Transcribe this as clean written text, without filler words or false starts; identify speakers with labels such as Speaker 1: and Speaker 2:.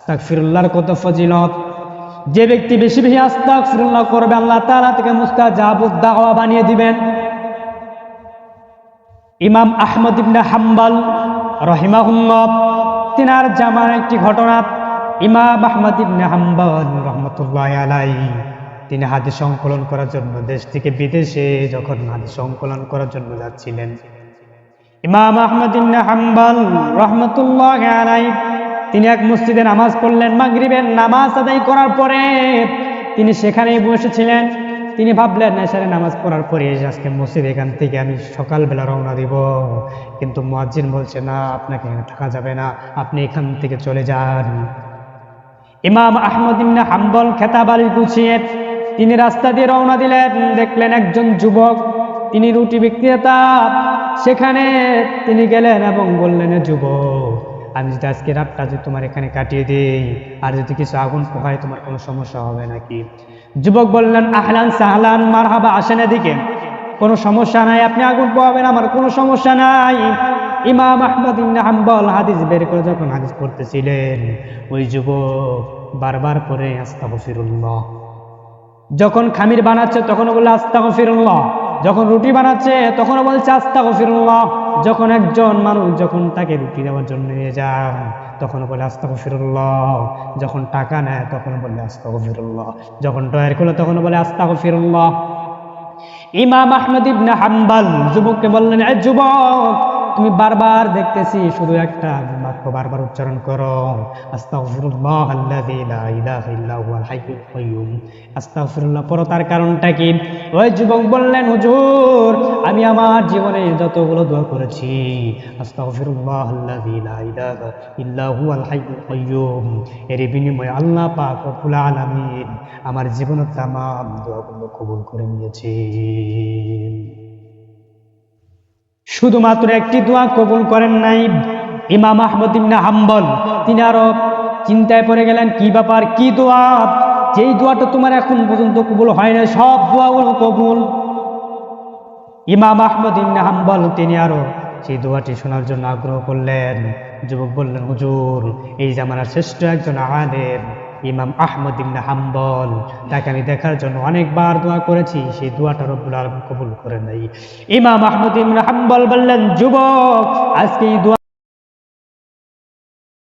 Speaker 1: আস্তাগফিরুল্লাহর কত ফজিলত। যে ব্যক্তি বেশি বেশি আস্তাগফিরুল্লাহ করবে আল্লাহ তাআলা তাকে মুস্তাজাবুদ দাওয়া বানিয়ে দিবেন। ইমাম আহমদ ইবনে হাম্বল রাহিমাহুল্লাহ তিনার জামার একটি ঘটনা। ইমাম আহমদ ইবনে হাম্বল রাহমাতুল্লাহি আলাইহি তিনি হাদিস সংকলন করার জন্য দেশ থেকে বিদেশে যখন হাদিস সংকলন করার জন্য যাচ্ছিলেন, ইমাম আহমদ ইবনে হাম্বল রাহমাতুল্লাহি আলাইহি তিনি এক মসজিদে নামাজ পড়লেন। মাগরিবের নামাজ আদায় করার পরে তিনি সেখানেই বসেছিলেন। তিনি ভাবলেন এশারের নামাজ পড়ার পরে আজকে মসজিদ এখান থেকে আমি সকালবেলা রওনা দিব, কিন্তু মুয়াজ্জিন বলছে না, আপনাকে এখানে থাকা যাবে না, আপনি এখান থেকে চলে যান। ইমাম আহমদ ইবনে হাম্বল খেতাবালি গুছিয়ে তিনি রাস্তা দিয়ে রওনা দিলেন। দেখলেন একজন যুবক, তিনি রুটি বিক্রেতা, সেখানে তিনি গেলেন এবং বললেন, যুবক, আমি যদি আজকে রাতটা যদি তোমার এখানে কাটিয়ে দিই আর যদি কিছু আগুন পোহায় তোমার কোনো সমস্যা হবে নাকি? যুবক বললেন, আহলান সাহলান মারহাবা, আসেন এদিকে, কোনো সমস্যা নাই, আপনি আগুন পোহাবেন, আমার কোনো সমস্যা নাই। ইমাম আহমদ ইবনে হাম্বল হাদিস বের করে যখন হাদিস পড়তেছিলেন, ওই যুবক বারবার পরে আস্তাগফিরুল্লাহ। যখন খামির বানাচ্ছে তখনও বলে আস্তাগফিরুল্লাহ, যখন রুটি বানাচ্ছে তখনও বলছে আস্তাগফিরুল্লাহ, যখন একজন মানুষ যখন তাকে রুটি দেওয়ার জন্য নিয়ে যায় তখনও বলে আস্তাগফিরুল্লাহ, যখন টাকা নেয় তখনও বলে আস্তাগফিরুল্লাহ, যখন ডয়ার খোলে তখনও বলে আস্তাগফিরুল্লাহ। ইমাম আহমদ ইবনে হাম্বল যুবককে বললেন, এই যুবক, তুমি বারবার দেখতেছি শুধু একটা বাক্য বারবার উচ্চারণ করো, আস্তাগফিরুল্লাহ আল্লাযী লা ইলাহা ইল্লা হুয়াল হাইয়ুল কাইয়্যুম। আস্তাগফিরুল্লাহ পড়ো, তার কারণটা কি? ওই যুবক বললেন, হুজুর, আমি আমার জীবনে যতগুলো দোয়া করেছি, আস্তাগফিরুল্লাহ আল্লাযী লা ইলাহা ইল্লা হুয়াল হাইয়ুল কাইয়্যুম, এর বিনিময়ে আল্লাহ পাক রব্বুল আলামিন আমার জীবনের তাম দোয়াগুলো কবুল করে নিয়েছেন। শুধুমাত্র একটি দোয়া কবুল করেন নাই, ইমাম আহমদ ইবনে হাম্বল তিনি আরো চিন্তায় পড়ে গেলেন, কি ব্যাপার, কি দোয়া, যেই দোয়াটা তোমার এখন পর্যন্ত কবুল হয় না সব দোয়াগুলো কবুল। ইমাম আহমদ ইবনে হাম্বল তিনি আরো সেই দোয়াটি শোনার জন্য আগ্রহ করলেন। যুবক বললেন, হুজুর, এই জামানার শ্রেষ্ঠ একজন আলেম ইমাম আহমদ ইবনে হাম্বল, তাকে আমি দেখার জন্য অনেকবার দোয়া করেছি, সেই দোয়াটা রব্বুল আলামিন কবুল করে নাই। ইমাম আহমদ ইবনে হাম্বল বললেন, যুবক, আজকে এই দোয়া